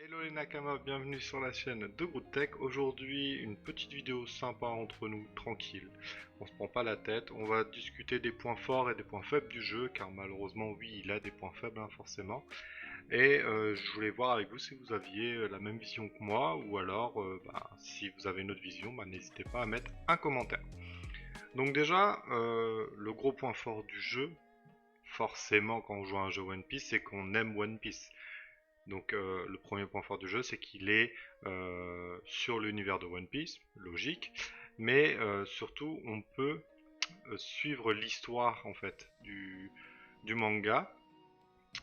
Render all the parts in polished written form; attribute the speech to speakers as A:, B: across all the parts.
A: Hello les Nakama, bienvenue sur la chaîne de Good Tech. Aujourd'hui, une petite vidéo sympa entre nous, tranquille. On se prend pas la tête, on va discuter des points forts et des points faibles du jeu, car malheureusement, oui, il a des points faibles, hein, forcément. Et je voulais voir avec vous si vous aviez la même vision que moi, ou alors, si vous avez une autre vision, n'hésitez pas à mettre un commentaire. Donc déjà, le gros point fort du jeu, forcément quand on joue à un jeu One Piece, c'est qu'on aime One Piece. Donc le premier point fort du jeu, c'est qu'il est sur l'univers de One Piece, logique, mais surtout on peut suivre l'histoire en fait du manga.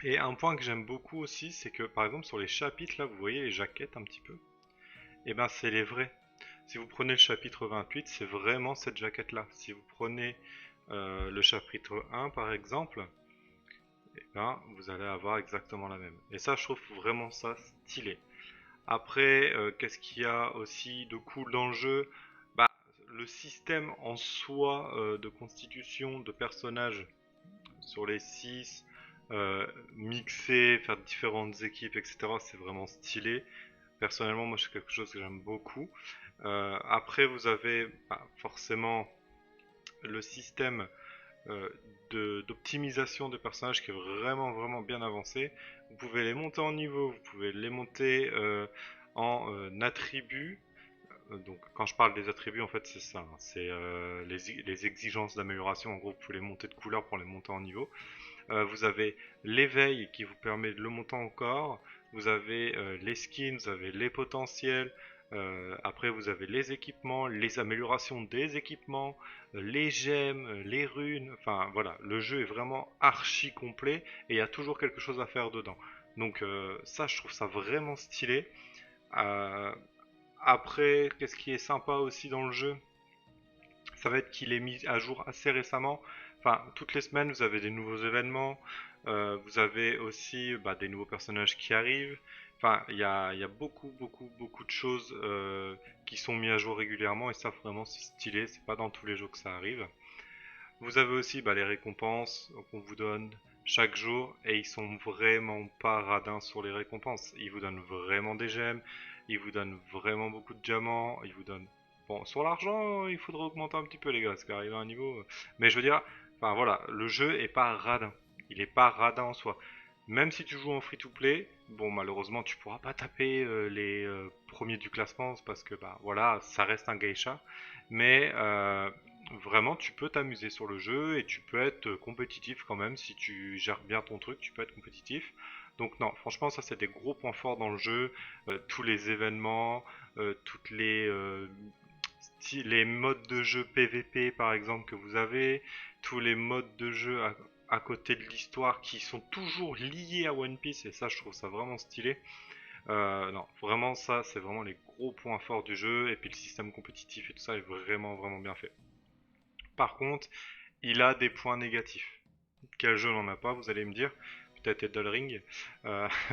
A: Et un point que j'aime beaucoup aussi, c'est que par exemple sur les chapitres là, vous voyez les jaquettes un petit peu, et ben c'est les vrais. Si vous prenez le chapitre 28, c'est vraiment cette jaquette là. Si vous prenez le chapitre 1 par exemple, et ben, vous allez avoir exactement la même. Et ça, je trouve vraiment ça stylé. Après, qu'est-ce qu'il y a aussi de cool dans le jeu? Bah, le système en soi de constitution de personnages sur les 6, mixer, faire différentes équipes, etc. C'est vraiment stylé. Personnellement, moi, c'est quelque chose que j'aime beaucoup. Après, vous avez forcément le système euh, d'optimisation de personnages qui est vraiment bien avancé. Vous pouvez les monter en niveau, vous pouvez les monter en attributs. Donc quand je parle des attributs, en fait c'est ça, hein. C'est les exigences d'amélioration. En gros, vous pouvez les monter de couleur pour les monter en niveau. Vous avez l'éveil qui vous permet de le monter encore. Vous avez les skins, vous avez les potentiels. Après, vous avez les équipements, les améliorations des équipements, les gemmes, les runes. Enfin, voilà, le jeu est vraiment archi complet et il y a toujours quelque chose à faire dedans. Donc, ça, je trouve ça vraiment stylé. Euh, Après, qu'est-ce qui est sympa aussi dans le jeu? Ça va être qu'il est mis à jour assez récemment. Enfin, toutes les semaines, vous avez des nouveaux événements. Vous avez aussi des nouveaux personnages qui arrivent. Enfin, il y a beaucoup de choses qui sont mis à jour régulièrement. Et ça, vraiment, c'est stylé. C'est pas dans tous les jours que ça arrive. Vous avez aussi les récompenses qu'on vous donne chaque jour. Et ils sont vraiment pas radins sur les récompenses. Ils vous donnent vraiment des gemmes. Ils vous donnent vraiment beaucoup de diamants. Ils vous donnent. Bon, sur l'argent, il faudrait augmenter un petit peu, les gars, parce qu'arriver à un niveau. Mais je veux dire, enfin voilà, le jeu est pas radin. Il est pas radin en soi. Même si tu joues en free-to-play, bon, malheureusement, tu pourras pas taper les premiers du classement, parce que voilà, ça reste un geisha. Mais vraiment, tu peux t'amuser sur le jeu et tu peux être compétitif quand même. Si tu gères bien ton truc, tu peux être compétitif. Donc non, franchement, ça c'est des gros points forts dans le jeu. Tous les événements, toutes les modes de jeu PVP par exemple que vous avez, tous les modes de jeu à côté de l'histoire qui sont toujours liés à One Piece et ça je trouve ça vraiment stylé. Non, vraiment ça c'est vraiment les gros points forts du jeu et puis le système compétitif et tout ça est vraiment bien fait. Par contre, il a des points négatifs. Quel jeu n'en a pas, vous allez me dire? Peut-être Elden Ring.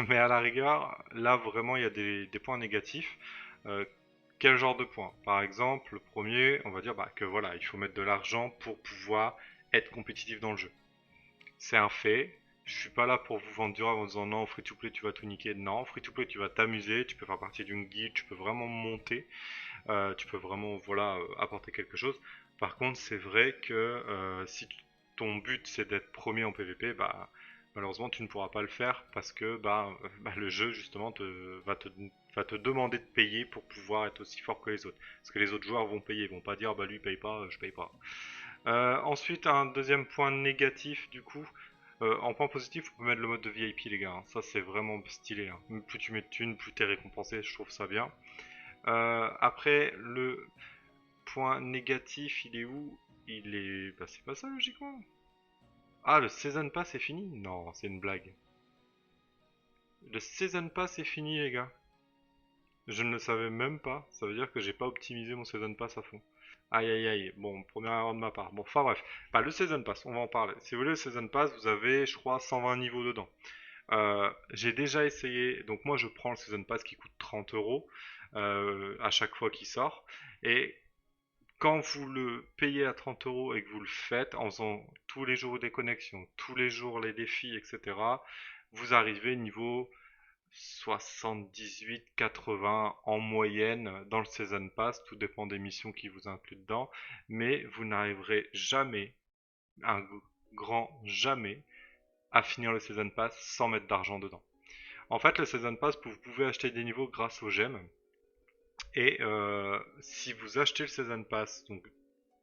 A: Mais à la rigueur, là vraiment il y a des points négatifs. Euh, quel genre de points? Par exemple, le premier, on va dire que voilà, il faut mettre de l'argent pour pouvoir être compétitif dans le jeu. C'est un fait. Je suis pas là pour vous vendre du rêve en disant non, free to play tu vas tout niquer. Non, free to play tu vas t'amuser, tu peux faire partie d'une guilde, tu peux vraiment monter, tu peux vraiment voilà apporter quelque chose. Par contre, c'est vrai que si ton but c'est d'être premier en PvP, malheureusement tu ne pourras pas le faire parce que le jeu justement va te demander de payer pour pouvoir être aussi fort que les autres. Parce que les autres joueurs vont payer, ils vont pas dire lui paye pas, je paye pas. Ensuite, un deuxième point négatif du coup. En point positif, on peut mettre le mode de VIP les gars, hein. Ça c'est vraiment stylé, hein. Plus tu mets de thunes, plus t'es récompensé, je trouve ça bien. Après, le point négatif, il est où? Il est... c'est pas ça logiquement. Ah, le Season Pass est fini? Non, c'est une blague. Le Season Pass est fini les gars. Je ne le savais même pas. Ça veut dire que j'ai pas optimisé mon Season Pass à fond. Aïe aïe aïe. Bon, première erreur de ma part. Bon, enfin bref. Le Season Pass, on va en parler. Si vous voulez le Season Pass, vous avez, je crois, 120 niveaux dedans. J'ai déjà essayé. Donc moi, je prends le Season Pass qui coûte 30 euros à chaque fois qu'il sort. Et quand vous le payez à 30 euros et que vous le faites en faisant tous les jours des connexions, tous les jours les défis, etc., vous arrivez niveau 78-80 en moyenne dans le Season Pass, tout dépend des missions qui vous incluent dedans, mais vous n'arriverez jamais, un grand jamais, à finir le Season Pass sans mettre d'argent dedans. En fait, le Season Pass, vous pouvez acheter des niveaux grâce aux gemmes, et si vous achetez le Season Pass, donc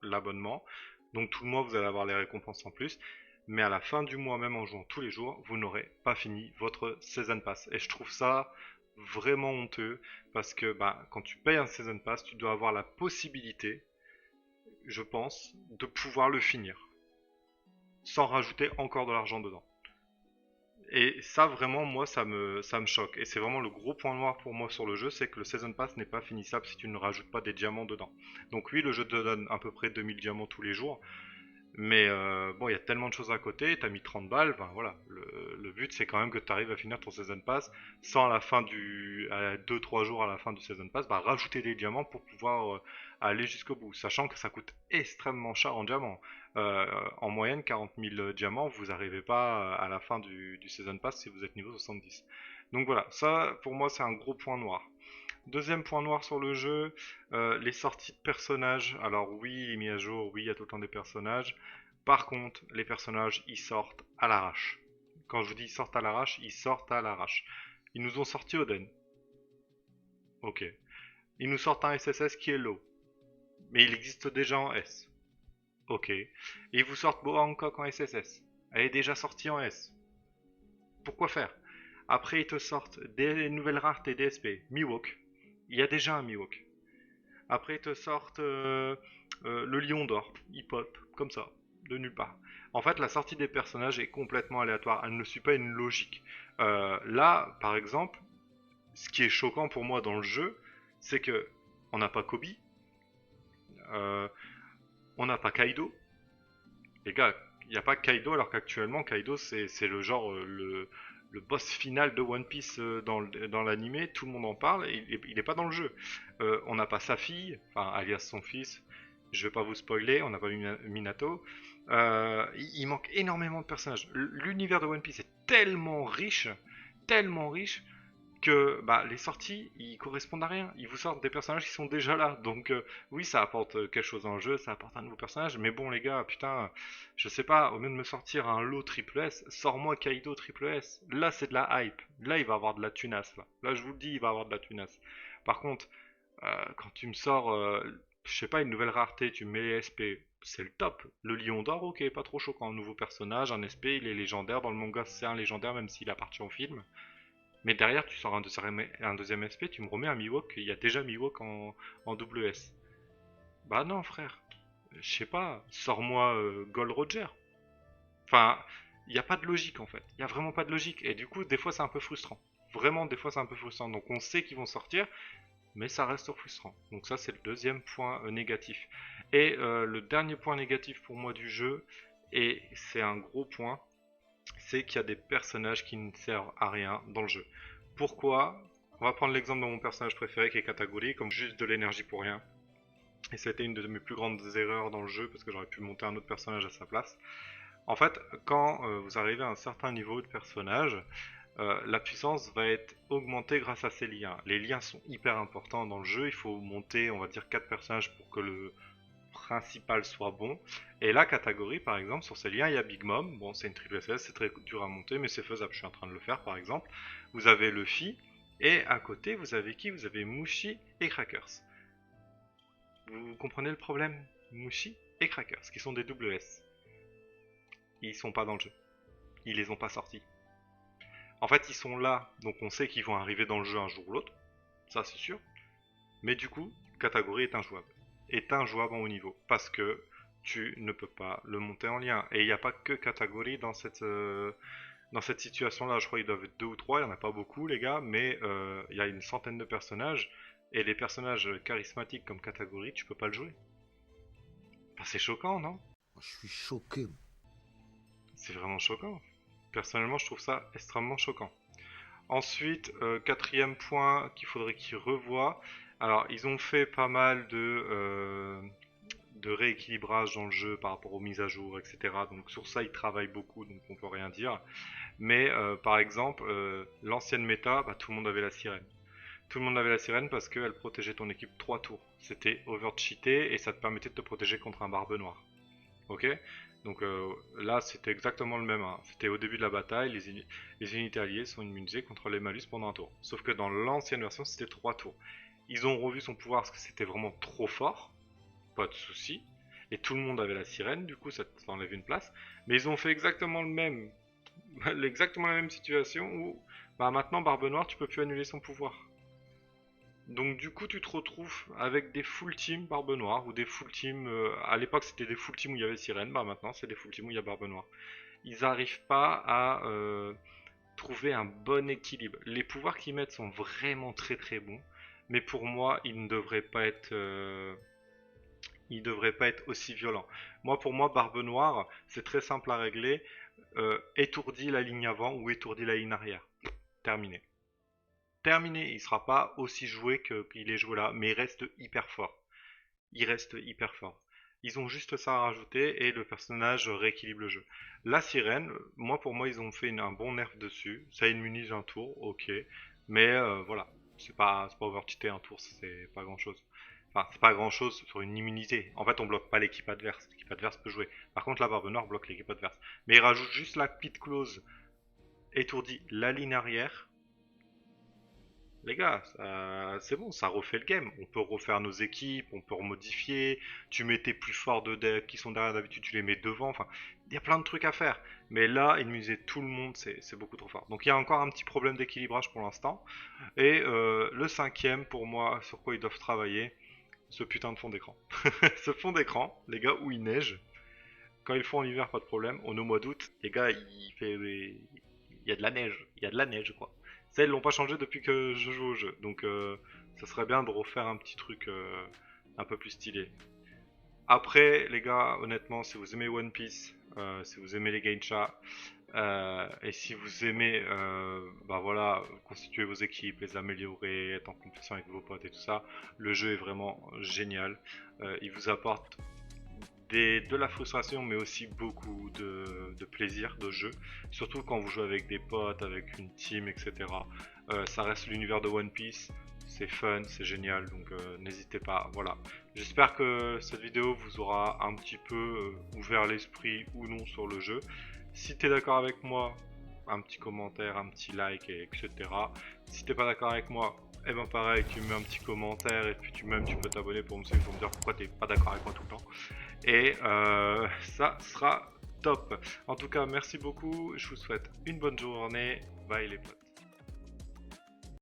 A: l'abonnement, donc tout le mois vous allez avoir les récompenses en plus, mais à la fin du mois, même en jouant tous les jours, vous n'aurez pas fini votre Season Pass. Et je trouve ça vraiment honteux, parce que bah, quand tu payes un Season Pass, tu dois avoir la possibilité, je pense, de pouvoir le finir, sans rajouter encore de l'argent dedans. Et ça vraiment moi ça me choque. Et c'est vraiment le gros point noir pour moi sur le jeu, c'est que le Season Pass n'est pas finissable si tu ne rajoutes pas des diamants dedans. Donc oui, le jeu te donne à peu près 2000 diamants tous les jours, mais bon, il y a tellement de choses à côté, t'as mis 30 balles, ben voilà. Le but c'est quand même que tu arrives à finir ton Season Pass sans à la fin du... à 2-3 jours à la fin du Season Pass, bah, rajouter des diamants pour pouvoir aller jusqu'au bout. Sachant que ça coûte extrêmement cher en diamants. En moyenne, 40 000 diamants, vous n'arrivez pas à la fin du Season Pass si vous êtes niveau 70. Donc voilà, ça pour moi c'est un gros point noir. Deuxième point noir sur le jeu, les sorties de personnages. Alors oui, il est mis à jour, oui, il y a tout le temps des personnages. Par contre, les personnages, ils sortent à l'arrache. Quand je vous dis ils sortent à l'arrache, ils sortent à l'arrache. Ils nous ont sorti Oden. Ok. Ils nous sortent un SSS qui est low. Mais il existe déjà en S. Ok. Et ils vous sortent Boa Hancock en SSS. Elle est déjà sortie en S. Pourquoi faire? Après, ils te sortent des nouvelles raretés DSP. Miwok. Il y a déjà un Miwok. Après, ils te sortent le lion d'or. Il pop, comme ça, de nulle part. En fait, la sortie des personnages est complètement aléatoire. Elle ne suit pas une logique. Là, par exemple, ce qui est choquant pour moi dans le jeu, c'est que on n'a pas Kobe, euh, on n'a pas Kaido. Les gars, il n'y a pas Kaido alors qu'actuellement, Kaido, c'est le genre, le boss final de One Piece dans l'animé. Tout le monde en parle et il est pas dans le jeu. On n'a pas sa fille, enfin, alias son fils. Je vais pas vous spoiler, on n'a pas eu Minato. Il manque énormément de personnages. L'univers de One Piece est tellement riche, que bah, les sorties, ils correspondent à rien. Ils vous sortent des personnages qui sont déjà là. Donc oui, ça apporte quelque chose dans le jeu, ça apporte un nouveau personnage. Mais bon, les gars, putain, je sais pas, au lieu de me sortir un lot triple S, sors-moi Kaido triple S. Là, c'est de la hype. Là, il va avoir de la tunasse. Là, je vous le dis, il va avoir de la tunasse. Par contre, quand tu me sors, je sais pas, une nouvelle rareté, tu me mets les SP, c'est le top. Le lion d'or, ok, pas trop choquant. Un nouveau personnage, un SP, il est légendaire. Dans le manga, c'est un légendaire, même s'il appartient au film. Mais derrière, tu sors un deuxième SP, tu me remets un Miwok, il y a déjà Miwok en WS. Bah non, frère. Je sais pas, sors-moi Gold Roger. Enfin, il n'y a pas de logique en fait. Il n'y a vraiment pas de logique. Et du coup, des fois, c'est un peu frustrant. Vraiment, des fois, c'est un peu frustrant. Donc, on sait qu'ils vont sortir, mais ça reste frustrant. Donc, ça, c'est le deuxième point négatif. Et le dernier point négatif pour moi du jeu, et c'est un gros point, c'est qu'il y a des personnages qui ne servent à rien dans le jeu. Pourquoi? On va prendre l'exemple de mon personnage préféré qui est Kataguri, comme juste de l'énergie pour rien. Et ça a été une de mes plus grandes erreurs dans le jeu parce que j'aurais pu monter un autre personnage à sa place. En fait, quand vous arrivez à un certain niveau de personnage, la puissance va être augmentée grâce à ces liens. Les liens sont hyper importants dans le jeu, il faut monter, on va dire, 4 personnages pour que le principal soit bon. Et la catégorie, par exemple, sur ces liens, il y a Big Mom. Bon, c'est une triple SS, c'est très dur à monter, mais c'est faisable. Je suis en train de le faire, par exemple. Vous avez Luffy, et à côté, vous avez qui? Vous avez Mushi et Crackers. Vous comprenez le problème? Mushi et Crackers, qui sont des double S. Ils sont pas dans le jeu. Ils les ont pas sortis. En fait, ils sont là, donc on sait qu'ils vont arriver dans le jeu un jour ou l'autre. Ça, c'est sûr. Mais du coup, catégorie est injouable. Est injouable en haut niveau. Parce que tu ne peux pas le monter en lien. Et il n'y a pas que catégorie dans cette situation-là. Je crois qu'il doivent être deux ou trois, il n'y en a pas beaucoup, les gars, mais il y a une centaine de personnages. Et les personnages charismatiques comme catégorie, tu peux pas le jouer. Enfin, c'est choquant, non?
B: Je suis choqué.
A: C'est vraiment choquant. Personnellement, je trouve ça extrêmement choquant. Ensuite, quatrième point qu'il faudrait qu'ils revoient. Alors, ils ont fait pas mal de rééquilibrage dans le jeu par rapport aux mises à jour, etc. Donc sur ça, ils travaillent beaucoup, donc on peut rien dire. Mais par exemple, l'ancienne méta, bah, tout le monde avait la sirène. Tout le monde avait la sirène parce qu'elle protégeait ton équipe 3 tours. C'était overcheaté et ça te permettait de te protéger contre un barbe noire. Ok. Donc là, c'était exactement le même, hein. C'était au début de la bataille, les unités alliées sont immunisées contre les malus pendant un tour. Sauf que dans l'ancienne version, c'était 3 tours. Ils ont revu son pouvoir parce que c'était vraiment trop fort, pas de souci. Et tout le monde avait la sirène, du coup ça t'enlève une place. Mais ils ont fait exactement le même, exactement la même situation où bah maintenant Barbe Noire, tu peux plus annuler son pouvoir. Donc du coup tu te retrouves avec des full team Barbe Noire ou des full team, à l'époque c'était des full team où il y avait sirène, bah maintenant c'est des full team où il y a Barbe Noire. Ils n'arrivent pas à trouver un bon équilibre. Les pouvoirs qu'ils mettent sont vraiment très très bons, mais pour moi ils ne devraient pas être aussi violents. Pour moi, Barbe Noire, c'est très simple à régler. Étourdis la ligne avant ou étourdis la ligne arrière. Terminé. Terminé. Il sera pas aussi joué qu'il est joué là, mais il reste hyper fort. Il reste hyper fort. Ils ont juste ça à rajouter et le personnage rééquilibre le jeu. La sirène, pour moi, ils ont fait un bon nerf dessus. Ça immunise un tour, ok. Mais voilà, c'est pas overcheaté un tour, c'est pas grand chose. Enfin, c'est pas grand chose sur une immunité. En fait, on bloque pas l'équipe adverse. L'équipe adverse peut jouer. Par contre, la Barbe Noire bloque l'équipe adverse. Mais il rajoute juste la pit clause étourdie la ligne arrière. Les gars, c'est bon, ça refait le game. On peut refaire nos équipes, on peut remodifier. Tu mets tes plus forts de deck qui sont derrière d'habitude, tu les mets devant. Enfin, il y a plein de trucs à faire. Mais là, immuniser tout le monde, c'est beaucoup trop fort. Donc il y a encore un petit problème d'équilibrage pour l'instant. Et le cinquième, pour moi, sur quoi ils doivent travailler, ce putain de fond d'écran. Ce fond d'écran, les gars, où il neige. Quand il faut en hiver, pas de problème. On est au mois d'août, les gars, il y a de la neige. Il y a de la neige, quoi. Ça, ils l'ont pas changé depuis que je joue au jeu. Donc, ça serait bien de refaire un petit truc un peu plus stylé. Après, les gars, honnêtement, si vous aimez One Piece, si vous aimez les gacha, et si vous aimez, bah voilà, constituer vos équipes, les améliorer, être en compétition avec vos potes et tout ça, le jeu est vraiment génial. Il vous apporte de la frustration, mais aussi beaucoup de plaisir de jeu. Surtout quand vous jouez avec des potes, avec une team, etc. Ça reste l'univers de One Piece. C'est fun, c'est génial, donc n'hésitez pas. Voilà. J'espère que cette vidéo vous aura un petit peu ouvert l'esprit ou non sur le jeu. Si tu es d'accord avec moi, un petit commentaire, un petit like, etc. Si t'es pas d'accord avec moi, eh ben pareil, tu mets un petit commentaire et puis tu peux t'abonner pour me suivre, pour me dire pourquoi t'es pas d'accord avec moi tout le temps. Et ça sera top. En tout cas, merci beaucoup. Je vous souhaite une bonne journée. Bye les potes.